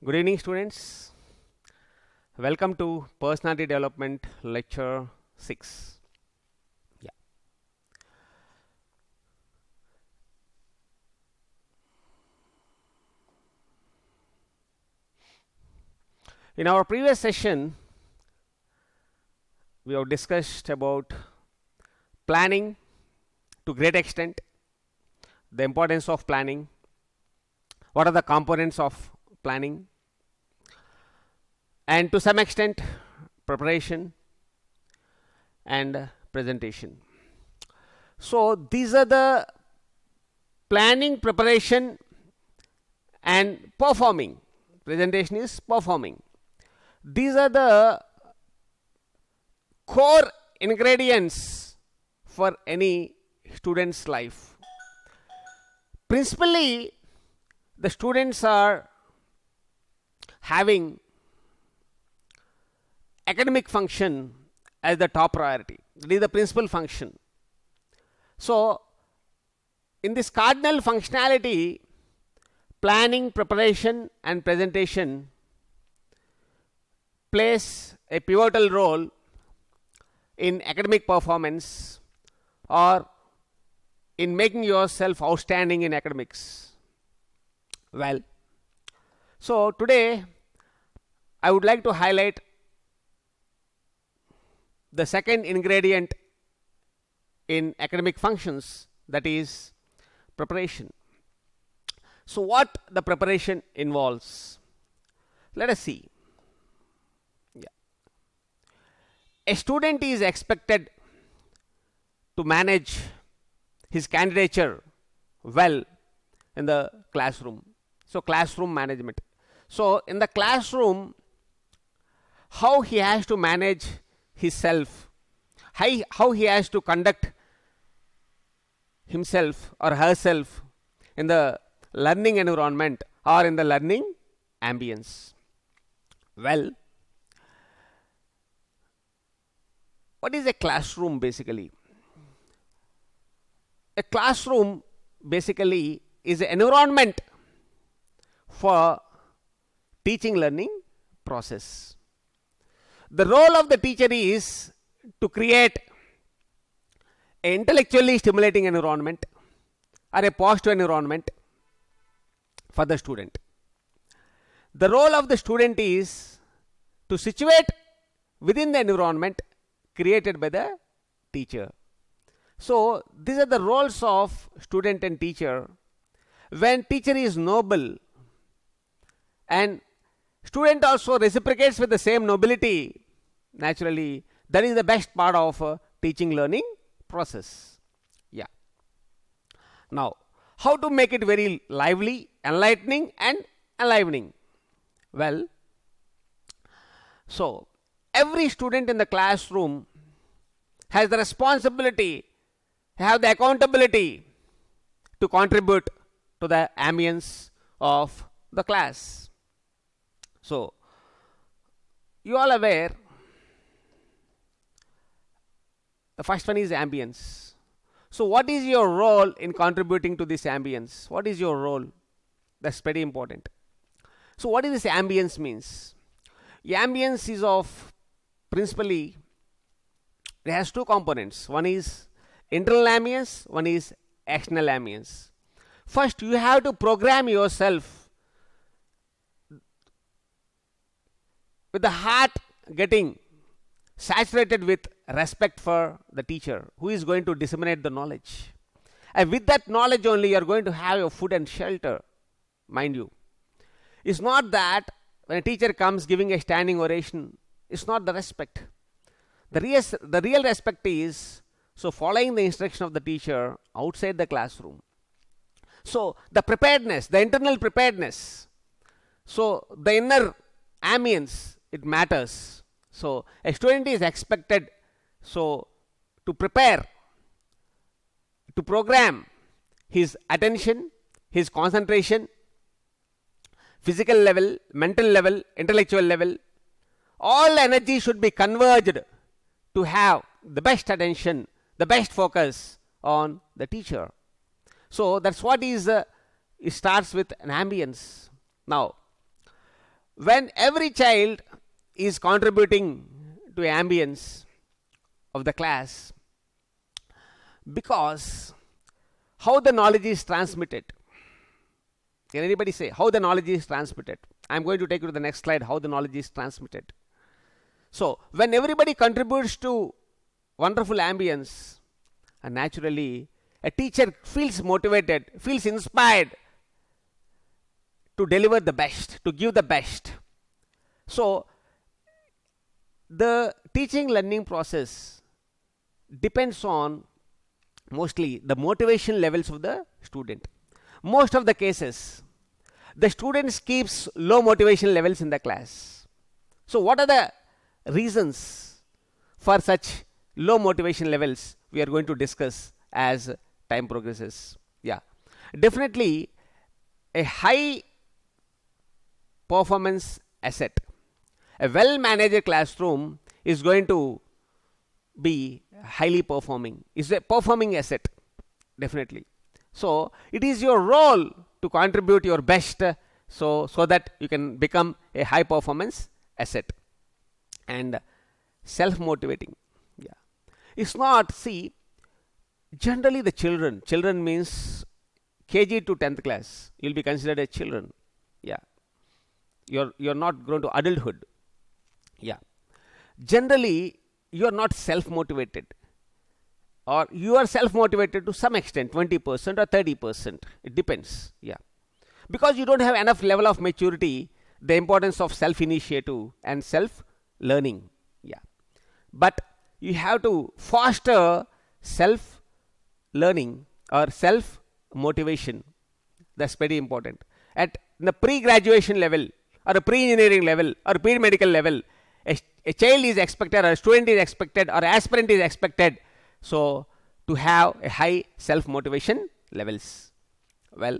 Good evening, students. Welcome to Personality Development Lecture 6. Yeah. In our previous session, we have discussed about planning to great extent, the importance of planning, what are the components of planning, and to some extent preparation and presentation. So these are the planning, preparation and performing. Presentation is performing. These are the core ingredients for any student's life. Principally, the students are having academic function as the top priority. It is the principal function. So, in this cardinal functionality, planning, preparation and presentation plays a pivotal role in academic performance or in making yourself outstanding in academics. Well, so today I would like to highlight the second ingredient in academic functions, that is preparation. So what the preparation involves? Let us see. A student is expected to manage his candidature well in the classroom. So classroom management. So in the classroom, how he has to manage himself, how he has to conduct himself or herself in the learning environment or in the learning ambience. Well, what is a classroom basically? A classroom basically is an environment for teaching learning process. The role of the teacher is to create an intellectually stimulating environment or a positive environment for the student. The role of the student is to situate within the environment created by the teacher. So these are the roles of student and teacher. When teacher is noble and student also reciprocates with the same nobility, naturally that is the best part of teaching learning process. Yeah. Now, how to make it very lively, enlightening and enlivening? Well, so every student in the classroom has the responsibility, have the accountability to contribute to the ambience of the class. So, you all aware, the first one is ambience. So, what is your role in contributing to this ambience? What is your role? That's pretty important. So, what is this ambience means? Ambience is of principally, it has two components. One is internal ambience, one is external ambience. First, you have to program yourself with the heart getting saturated with respect for the teacher who is going to disseminate the knowledge. And with that knowledge only, you are going to have your food and shelter, mind you. It's not that when a teacher comes giving a standing oration, it's not the respect. The real respect is so following the instruction of the teacher outside the classroom. So the preparedness, the internal preparedness, so the inner ambience, it matters. So a student is expected so to prepare, to program his attention, his concentration, physical level, mental level, intellectual level. All energy should be converged to have the best attention, the best focus on the teacher. So that's what is it starts with an ambience. Now, when every child is contributing to ambience of the class, because how the knowledge is transmitted. Can anybody say how the knowledge is transmitted? I'm going to take you to the next slide, how the knowledge is transmitted. So when everybody contributes to wonderful ambience, and naturally a teacher feels motivated, feels inspired to deliver the best, to give the best. So the teaching learning process depends on mostly the motivation levels of the student. Most of the cases, the students keeps low motivation levels in the class. So what are the reasons for such low motivation levels? We are going to discuss as time progresses. Yeah, definitely a high performance asset, a well managed classroom is going to be highly performing, is a performing asset, definitely. So it is your role to contribute your best, so that you can become a high performance asset. And self motivating, yeah, it's not, see, generally the children means KG to 10th class, you'll be considered a children. Yeah, you're not grown to adulthood. Yeah, generally you are not self motivated, or you are self motivated to some extent, 20% or 30%, it depends. Yeah, because you don't have enough level of maturity, the importance of self initiative and self learning. Yeah, but you have to foster self learning or self motivation. That's very important. At the pre-graduation level or a pre-engineering level or pre-medical level, a child is expected, or a student is expected, or aspirant is expected, so to have a high self motivation levels. Well,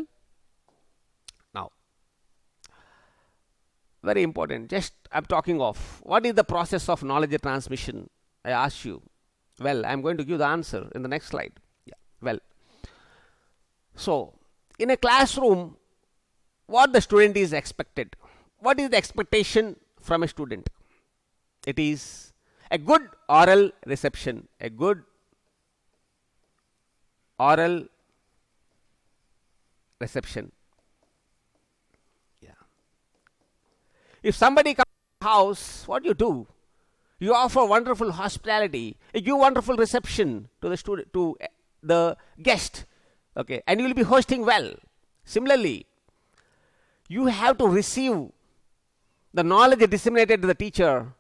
now very important, just I'm talking of what is the process of knowledge transmission, I asked you. Well, I'm going to give the answer in the next slide. Yeah, well, so in a classroom, what the student is expected, what is the expectation from a student? It is a good oral reception, a good oral reception. Yeah, if somebody comes to the house, what do? You offer wonderful hospitality, you give wonderful reception to the student, to the guest, okay, and you will be hosting well. Similarly, you have to receive the knowledge disseminated to the teacher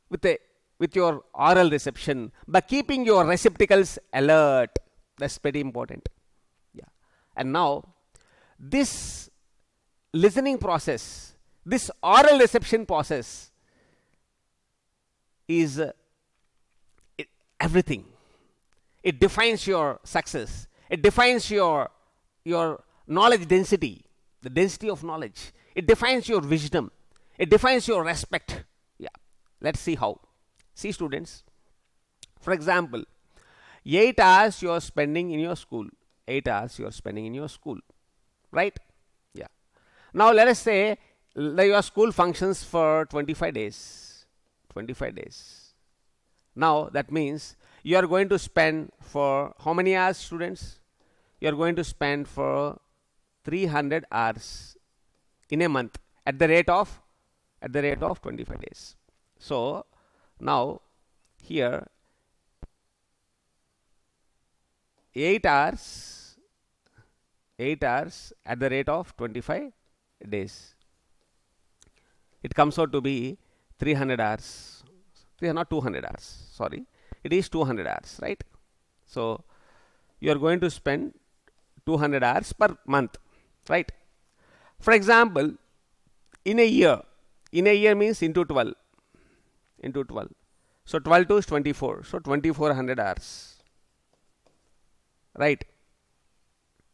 with your oral reception by keeping your receptacles alert. That's very important. Yeah, and now this listening process, this oral reception process is everything. It defines your success. It defines your knowledge density, the density of knowledge. It defines your wisdom. It defines your respect. Yeah, let's see how. See, students, for example, 8 hours you are spending in your school. 8 hours you are spending in your school, right? Yeah. Now let us say your school functions for 25 days. 25 days. Now that means you are going to spend for how many hours, students? You are going to spend for 300 hours in a month at the rate of 25 days. So now here 8 hours at the rate of 25 days. It comes out to be 300 hours. They are not 200 hours. Sorry, it is 200 hours, right? So you are going to spend 200 hours per month, right? For example, in a year means into 12. So 12 to is 24. So 2400 hours, right?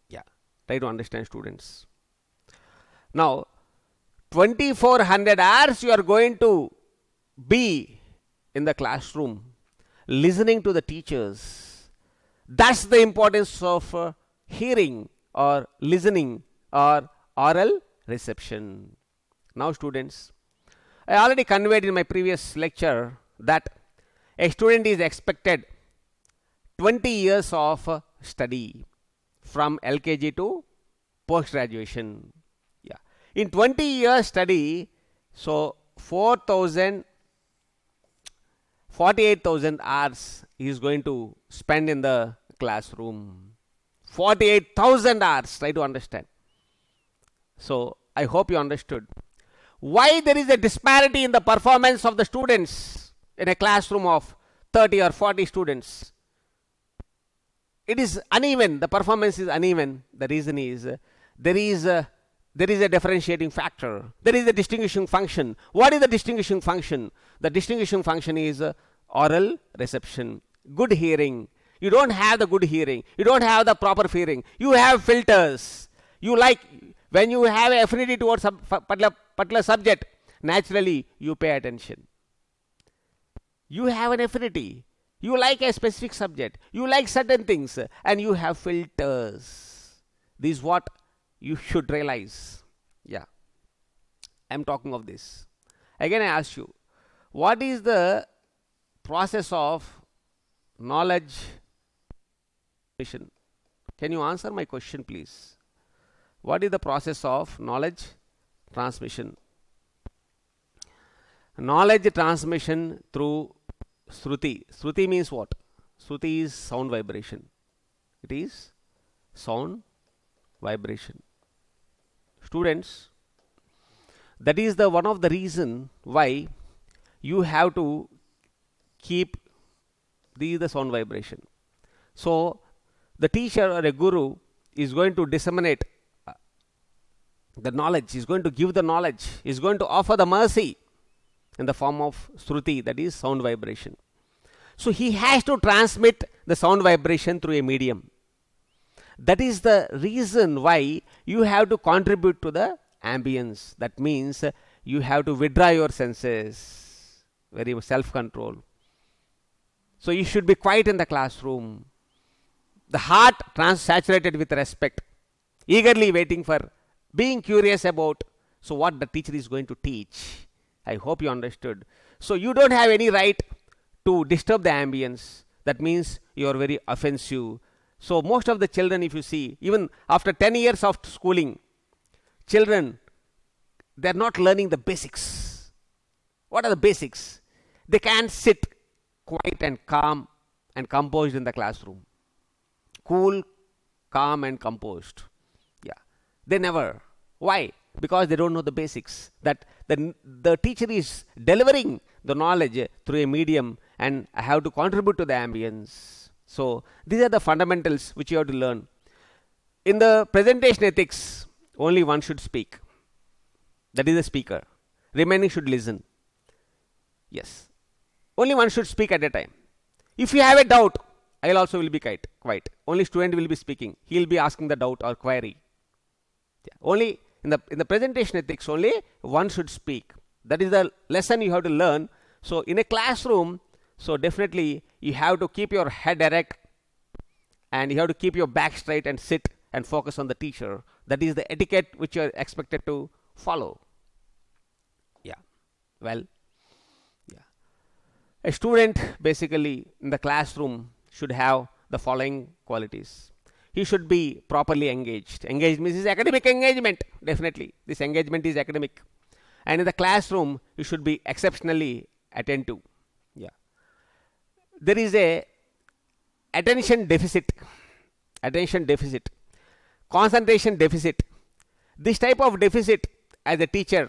Yeah, try to understand, students. Now 2400 hours you are going to be in the classroom listening to the teachers. That's the importance of hearing or listening or oral reception. Now students, I already conveyed in my previous lecture that a student is expected 20 years of study from LKG to post graduation. Yeah, in 20 years study, so 48,000 hours he is going to spend in the classroom. 48,000 hours, try to understand. So I hope you understood why there is a disparity in the performance of the students in a classroom of 30 or 40 students. It is uneven, the performance is uneven. The reason is there is a differentiating factor. There is a distinguishing function. What is the distinguishing function? The distinguishing function is oral reception, good hearing. You don't have the good hearing. You don't have the proper hearing. You have filters. You like, when you have affinity towards a particular subject, naturally you pay attention. You have an affinity. You like a specific subject. You like certain things and you have filters. This is what you should realize. Yeah, I'm talking of this. Again, I ask you, what is the process of knowledge transmission? Can you answer my question, please? What is the process of knowledge transmission? Knowledge transmission through Shruti. Shruti means what? Shruti is sound vibration. It is sound vibration. Students, that is the one of the reason why you have to keep the sound vibration. So the teacher or a guru is going to disseminate the knowledge, is going to give the knowledge, is going to offer the mercy in the form of Shruti, that is sound vibration. So he has to transmit the sound vibration through a medium. That is the reason why you have to contribute to the ambience. That means you have to withdraw your senses, very self-control. So you should be quiet in the classroom. The heart saturated with respect, eagerly waiting for, being curious about, so what the teacher is going to teach. I hope you understood. So you don't have any right to disturb the ambience. That means you are very offensive. So most of the children, if you see, even after 10 years of schooling, children, they are not learning the basics. What are the basics? They can't sit quiet and calm and composed in the classroom. Cool, calm and composed. Yeah, they never. Why? Because they don't know the basics. That the teacher is delivering the knowledge through a medium and I have to contribute to the ambience. So these are the fundamentals which you have to learn. In the presentation ethics, only one should speak. That is the speaker. Remaining should listen. Yes. Only one should speak at a time. If you have a doubt, I also will be quiet. Only student will be speaking. He will be asking the doubt or query. Yeah. Only in the presentation ethics, only one should speak. That is the lesson you have to learn. So in a classroom, so definitely you have to keep your head erect and you have to keep your back straight and sit and focus on the teacher. That is the etiquette which you are expected to follow. Yeah. Well, yeah. A student basically in the classroom should have the following qualities. He should be properly engaged. Engaged means is academic engagement. Definitely. This engagement is academic. And in the classroom, you should be exceptionally attentive. Yeah. There is a attention deficit, concentration deficit. This type of deficit, as a teacher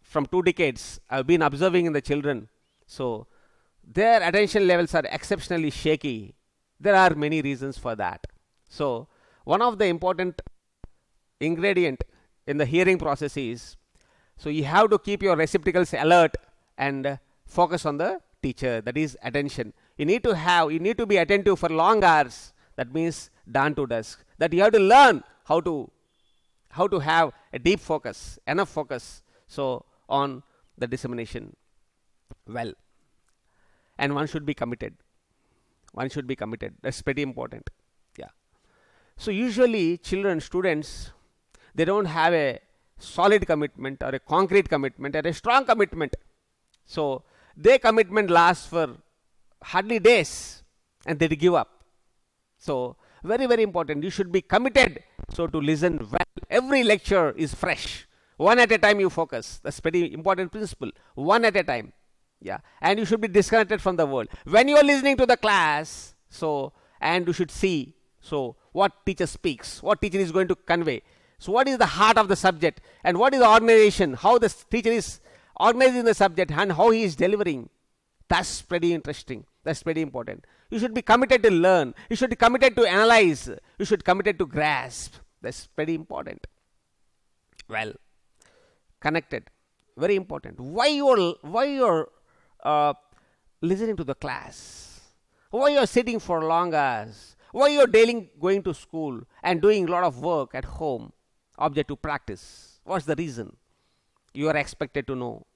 from 2 decades, I've been observing in the children. So their attention levels are exceptionally shaky. There are many reasons for that. So one of the important ingredient in the hearing process is, so you have to keep your receptacles alert and focus on the teacher. That is attention. You need to be attentive for long hours. That means dawn to dusk. That you have to learn how to have a deep focus, enough focus, so on the dissemination. Well, and one should be committed. That's pretty important. Yeah. So usually children, students, they don't have a solid commitment or a concrete commitment or a strong commitment. So their commitment lasts for hardly days and they give up. So very, very important. You should be committed. So to listen well. Every lecture is fresh. One at a time you focus. That's pretty important principle. One at a time. Yeah. And you should be disconnected from the world. When you are listening to the class, so, and you should see, so what teacher speaks, what teacher is going to convey. So what is the heart of the subject and what is the organization, how the teacher is organizing the subject and how he is delivering. That's pretty interesting. That's pretty important. You should be committed to learn. You should be committed to analyze. You should be committed to grasp. That's pretty important. Well, connected. Very important. Why you're listening to the class? Why you're sitting for long hours? Why you're daily going to school and doing a lot of work at home? Object to practice. What's the reason? You are expected to know.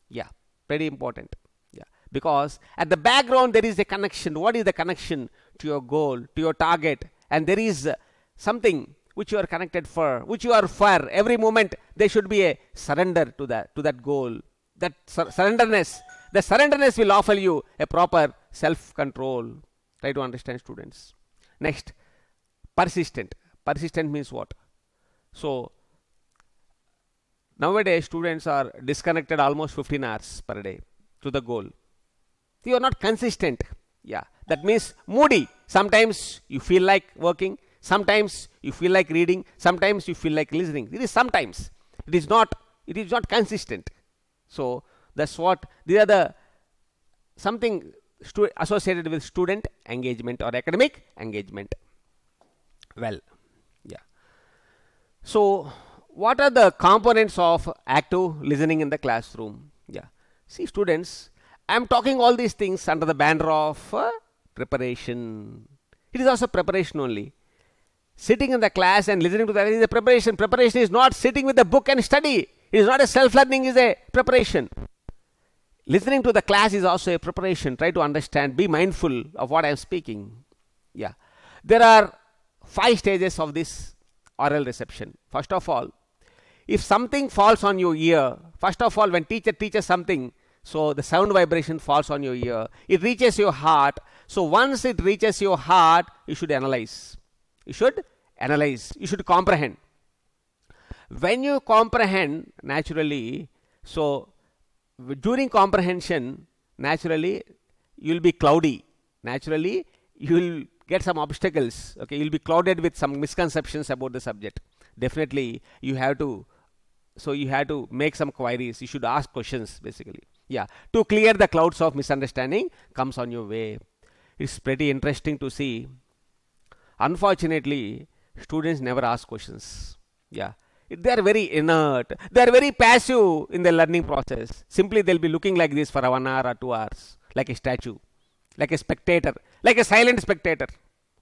Yeah, pretty important. Yeah, because at the background there is a connection. What is the connection to your goal, to your target? And there is something which you are connected for, which you are for. Every moment there should be a surrender to that goal. That surrenderness. The surrenderness will offer you a proper self-control. Try to understand, students. Next, persistent. Persistent means what? So nowadays students are disconnected almost 15 hours per day to the goal. You are not consistent. Yeah, that means moody. Sometimes you feel like working. Sometimes you feel like reading. Sometimes you feel like listening. It is sometimes. It is not consistent. So that's what these are the something associated with student engagement or academic engagement. Well, yeah. So what are the components of active listening in the classroom? Yeah. See, students, I am talking all these things under the banner of preparation. It is also preparation only. Sitting in the class and listening to that is a preparation. Preparation is not sitting with the book and study. It is not a self-learning, it is a preparation. Listening to the class is also a preparation. Try to understand, be mindful of what I am speaking. Yeah. There are 5 stages of this oral reception. First of all, if something falls on your ear, first of all, when teacher teaches something, so the sound vibration falls on your ear, it reaches your heart. So once it reaches your heart, you should analyze. You should analyze. You should comprehend. When you comprehend, naturally, so during comprehension, naturally, you will be cloudy. Naturally, you will get some obstacles. Okay, you will be clouded with some misconceptions about the subject. Definitely, you have to make some queries. You should ask questions, basically. Yeah, to clear the clouds of misunderstanding comes on your way. It's pretty interesting to see. Unfortunately, students never ask questions. Yeah, they are very inert. They are very passive in the learning process. Simply, they'll be looking like this for 1 hour or 2 hours, like a statue, like a spectator, like a silent spectator.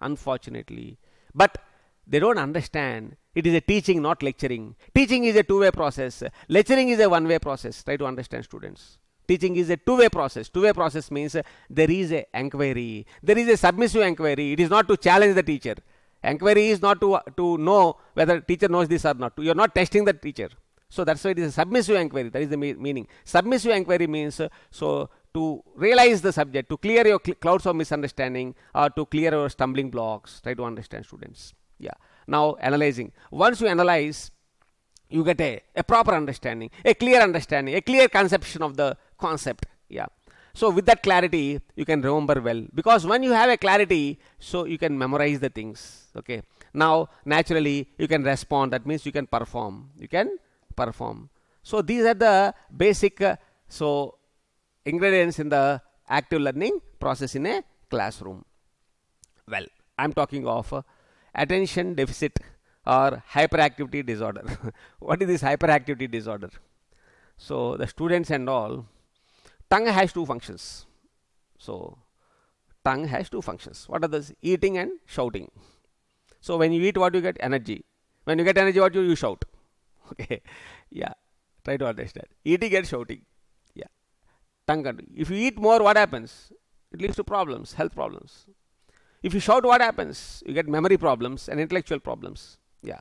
Unfortunately, but they don't understand. It is a teaching, not lecturing. Teaching is a two-way process. Lecturing is a one-way process. Try to understand, students. Teaching is a two-way process. Two-way process means there is a enquiry. There is a submissive enquiry. It is not to challenge the teacher. Enquiry is not to know whether teacher knows this or not. You are not testing the teacher. So that's why it is a submissive enquiry. That is the meaning. Submissive enquiry means so to realize the subject, to clear your clouds of misunderstanding or to clear your stumbling blocks. Try to understand, students. Yeah. Now analyzing. Once you analyze, you get a proper understanding, a clear understanding, a clear conception of the concept. Yeah. So with that clarity, you can remember well. Because when you have a clarity, so you can memorize the things. Okay. Now, naturally, you can respond. That means you can perform. You can perform. So these are the basic ingredients in the active learning process in a classroom. Well, I'm talking of attention deficit or hyperactivity disorder. What is this hyperactivity disorder? So the students and all, tongue has 2 functions. So tongue has 2 functions. What are those? Eating and shouting. So when you eat, what you get? Energy. When you get energy, what you shout. Okay. Yeah. Try to understand. Eating and shouting. Yeah. Tongue. If you eat more, what happens? It leads to problems, health problems. If you shout, what happens? You get memory problems and intellectual problems. Yeah.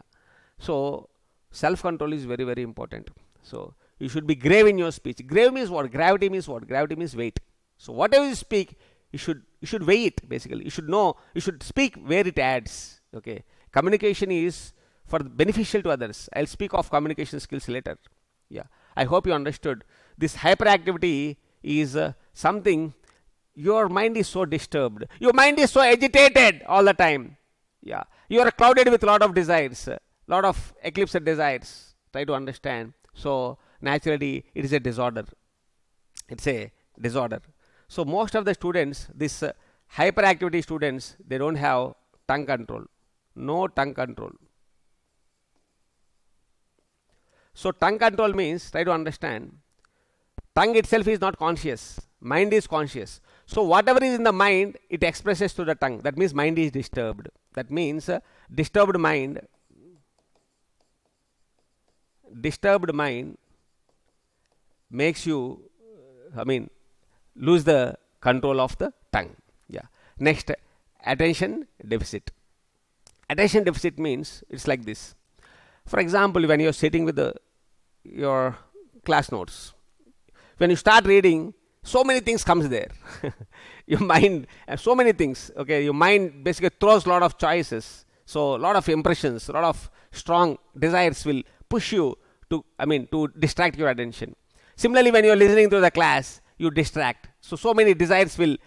So self-control is very, very important. So you should be grave in your speech. Grave means what? Gravity means what? Gravity means weight. So whatever you speak, you should weigh it, basically. You should know, you should speak where it adds. Okay. Communication is for beneficial to others. I'll speak of communication skills later. Yeah. I hope you understood. This hyperactivity is something, your mind is so disturbed. Your mind is so agitated all the time. Yeah. You are clouded with a lot of desires, lot of eclipsed desires. Try to understand. So naturally it is a disorder. It's a disorder. So most of the students, this hyperactivity students, they don't have tongue control. No tongue control. So tongue control means, try to understand, tongue itself is not conscious. Mind is conscious. So whatever is in the mind, it expresses to the tongue. That means mind is disturbed. That means disturbed mind makes you, lose the control of the tongue. Yeah. Next, attention deficit. Attention deficit means, it's like this. For example, when you're sitting with your class notes, when you start reading, so many things comes there. Your mind, so many things. Okay, your mind basically throws a lot of choices. So a lot of impressions, a lot of strong desires will push you to distract your attention. Similarly, when you're listening to the class, you distract. So many desires will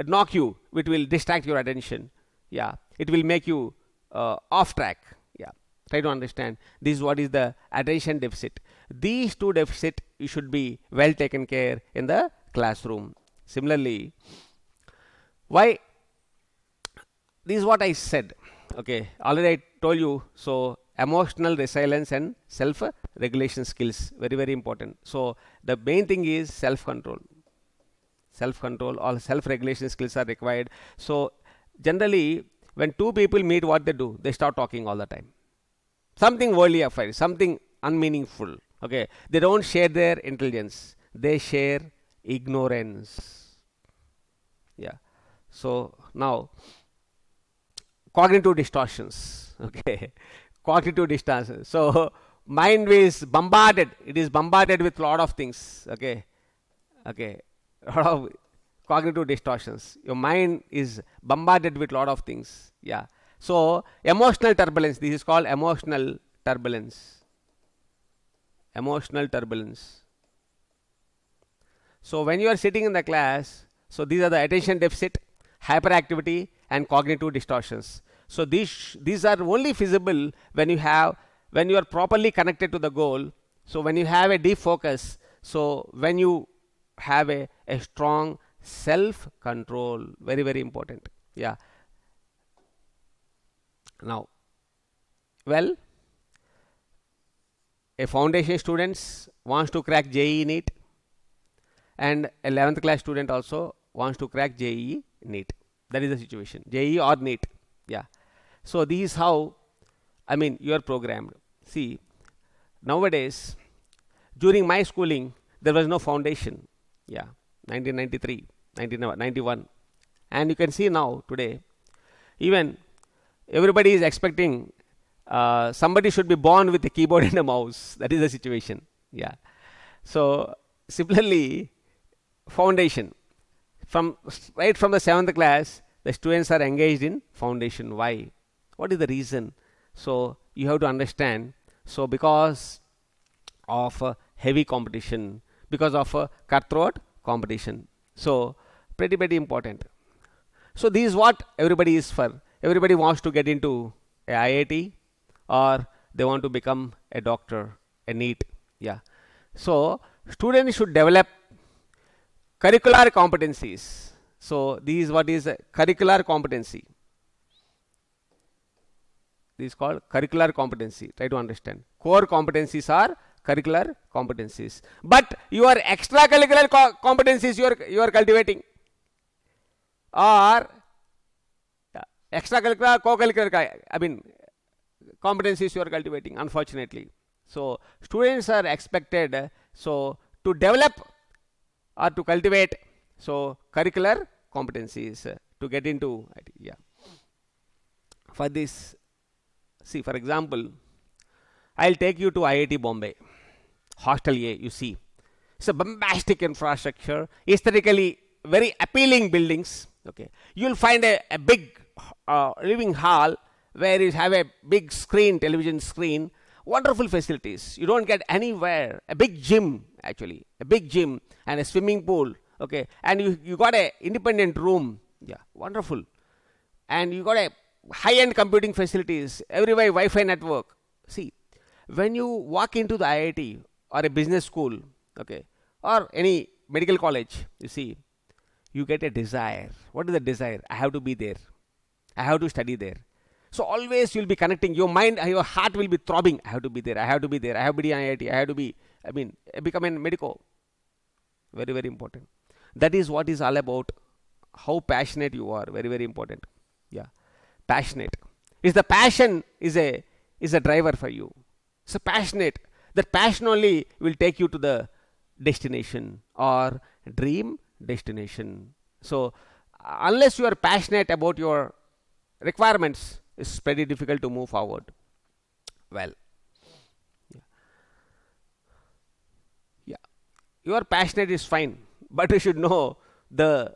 knock you, which will distract your attention. Yeah, it will make you off track. Yeah, try to understand. This is what is the attention deficit. These two deficit, you should be well taken care in the classroom. Similarly, why? This is what I said. Okay, already I told you. So emotional resilience and self-regulation skills, very, very important. So the main thing is self-control. Self-control or self-regulation skills are required. So generally, when two people meet, what they do? They start talking all the time. Something worldly affair, something unmeaningful. Okay, they don't share their intelligence. They share ignorance. Yeah. So now, cognitive distortions. Okay, cognitive distortions. So mind is bombarded. It is bombarded with lot of things. Okay, lot of cognitive distortions. Your mind is bombarded with lot of things. Yeah. So emotional turbulence. This is called emotional turbulence. Emotional turbulence. So when you are sitting in the class, so these are the attention deficit, hyperactivity, and cognitive distortions. So these are only feasible when you are properly connected to the goal. So when you have a deep focus, so when you have a strong self-control, very, very important. Yeah. Now, well, a foundation student wants to crack JEE NEET, and 11th class student also wants to crack JEE NEET. That is the situation, JEE or NEET. Yeah. So this is how, you are programmed. See, nowadays, during my schooling, there was no foundation. Yeah, 1993, 1991. And you can see now, today, even everybody is expecting somebody should be born with a keyboard and a mouse. That is the situation. Yeah. So similarly, foundation. Right from the 7th class, the students are engaged in foundation. Why? What is the reason? So you have to understand. So because of heavy competition, because of cutthroat competition. So pretty important. So this is what everybody is for. Everybody wants to get into a IIT, or they want to become a doctor, a NEET. Yeah. So students should develop curricular competencies. So this is what is curricular competency. This is called curricular competency. Try to understand. Core competencies are curricular competencies. But your extracurricular competencies you are cultivating, or extracurricular, co-curricular, competencies you are cultivating, unfortunately. So students are expected to develop or to cultivate curricular competencies to get into IT. Yeah. For this, see, for example, I'll take you to IIT Bombay, Hostel A, you see. It's a bombastic infrastructure, aesthetically very appealing buildings. Okay, you'll find a big living hall where you have a big screen, television screen, wonderful facilities. You don't get anywhere. A big gym, actually, a big gym and a swimming pool. Okay, and you got a independent room. Yeah, wonderful. And you got a high-end computing facilities, everywhere Wi-Fi network. See, when you walk into the IIT or a business school, okay, or any medical college, you see, you get a desire. What is the desire? I have to be there. I have to study there. So always you'll be connecting. Your mind, your heart will be throbbing. I have to be there. I have to be there. I have to be in IIT. I have to be, become a medico. Very, very important. That is what is all about. How passionate you are. Very, very important. Yeah. Passionate. Is the passion is a driver for you. So passionate. That passion only will take you to the destination or dream destination. So unless you are passionate about your requirements, it's pretty difficult to move forward. Well, yeah, you are passionate is fine, but you should know the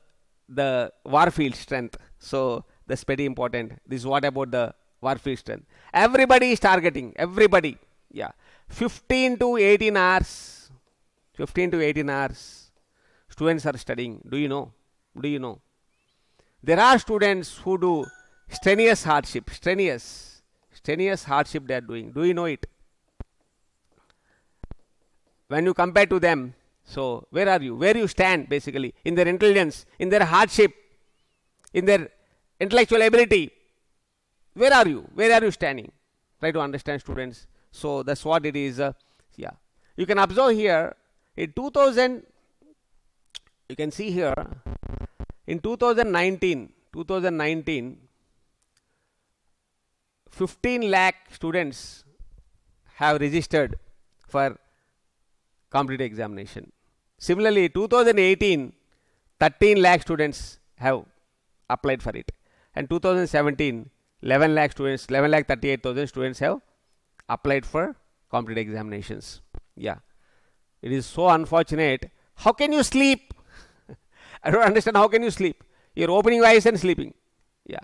Warfield strength. So that's pretty important. This is what about the Warfield strength. Everybody is targeting. Everybody. Yeah, 15 to 18 hours. 15 to 18 hours. Students are studying. Do you know? Do you know? There are students who do strenuous hardship. Strenuous hardship they are doing. Do you know it? When you compare to them, so where are you? Where you stand basically in their intelligence, in their hardship, in their intellectual ability? Where are you? Where are you standing? Try to understand, students. So that's what it is. Yeah, you can observe here in 2000. You can see here in 2019, 15 lakh students have registered for competitive examination. Similarly, 2018, 13 lakh students have applied for it. And 2017, 11 lakh students, 11 lakh 38,000 students have applied for competitive examinations. Yeah, it is so unfortunate. How can you sleep? I don't understand. How can you sleep? You're opening your eyes and sleeping. Yeah,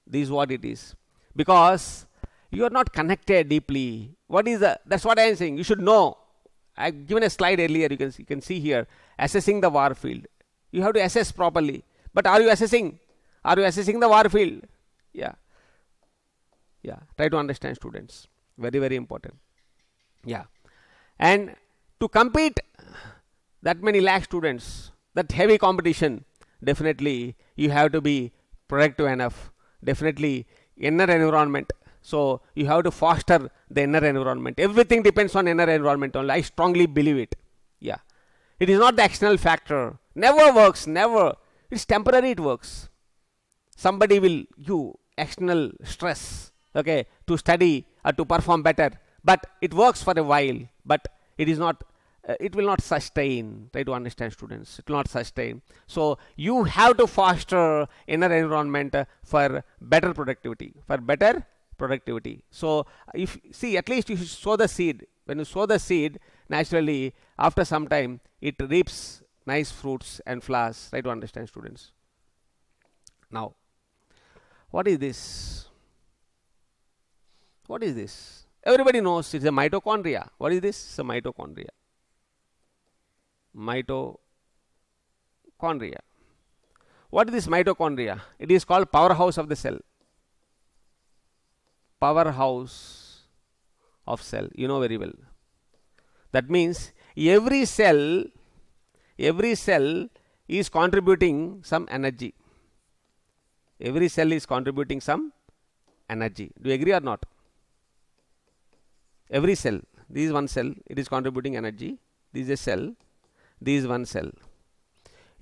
this is what it is. Because you are not connected deeply. That's what I am saying. You should know. I've given a slide earlier. You can see here. Assessing the Warfield. You have to assess properly. But are you assessing? Are you assessing the Warfield? Yeah. Yeah. Try to understand, students. Very, very important. Yeah. And to compete that many lakh students, that heavy competition, definitely you have to be productive enough. Definitely inner environment. So you have to foster the inner environment. Everything depends on inner environment only. I strongly believe it. Yeah. It is not the external factor. Never works. Never. It's temporary. It works. Somebody will give external stress, okay, to study or to perform better. But it works for a while. But it is not. It will not sustain. Try to understand, students. It will not sustain. So you have to foster inner environment for better productivity. For better productivity. So if see, at least you should sow the seed. When you sow the seed, naturally after some time it reaps nice fruits and flowers. Try to understand, students. Now, what is this? What is this? Everybody knows it's a mitochondria. What is this? It's a mitochondria. Mitochondria. What is this mitochondria? It is called powerhouse of the cell. Powerhouse of cell. You know very well. That means every cell is contributing some energy. Every cell is contributing some energy. Do you agree or not? Every cell. This is one cell. It is contributing energy. This is a cell. This is one cell.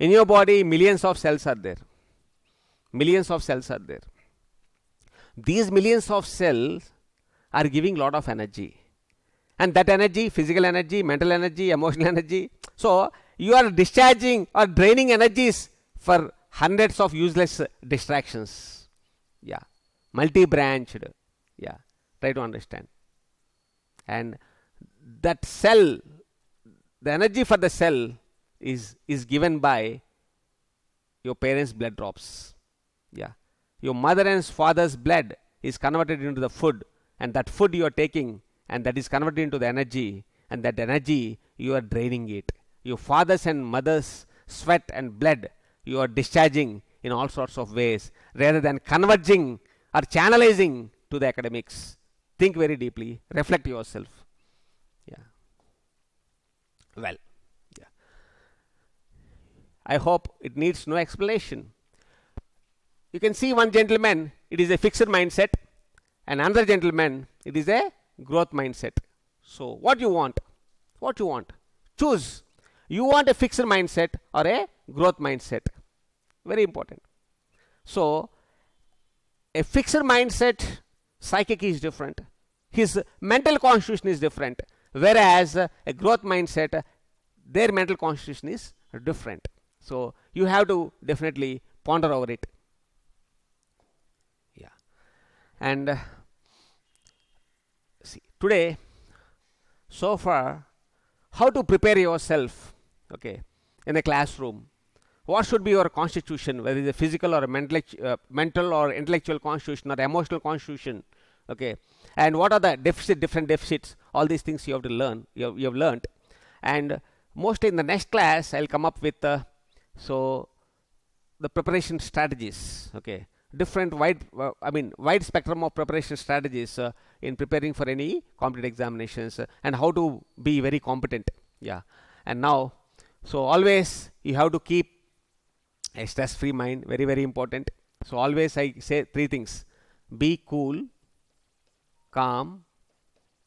In your body, millions of cells are there. Millions of cells are there. These millions of cells are giving lot of energy. And that energy, physical energy, mental energy, emotional energy. So, you are discharging or draining energies for hundreds of useless distractions. Yeah. Multi-branched. Yeah. Try to understand. and that cell, the energy for the cell is given by your parents' blood drops. Yeah, your mother and father's blood is converted into the food, and that food you are taking, and that is converted into the energy, and that energy you are draining it. Your father's and mother's sweat and blood you are discharging in all sorts of ways, rather than converging or channelizing to the academics. Think very deeply, reflect yourself. Yeah. Well, yeah. I hope it needs no explanation. You can see one gentleman, it is a fixed mindset, and another gentleman, it is a growth mindset. So what you want? What you want? Choose. You want a fixed mindset or a growth mindset? Very important. So a fixed mindset psychic is different. His mental constitution is different. Whereas a growth mindset, their mental constitution is different. So you have to definitely ponder over it. Yeah. And see, today, so far, how to prepare yourself, okay, in a classroom. What should be your constitution, whether it's a physical or a mental or intellectual constitution or emotional constitution, okay, and what are the different deficits, all these things you have to learn, you have learned. And mostly in the next class, I'll come up with the preparation strategies, okay, different wide spectrum of preparation strategies in preparing for any competitive examinations, and how to be very competent. Yeah. And now, so always you have to keep a stress-free mind, very, very important. So always I say three things: be cool, calm,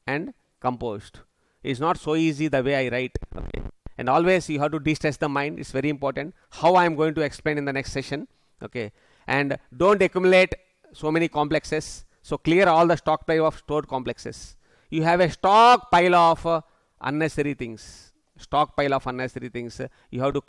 and composed. It's not so easy the way I write, okay? And always you have to de-stress the mind. It's very important. How I am going to explain in the next session, okay? And don't accumulate so many complexes. So clear all the stockpile of stored complexes. You have a stockpile of unnecessary things. You have to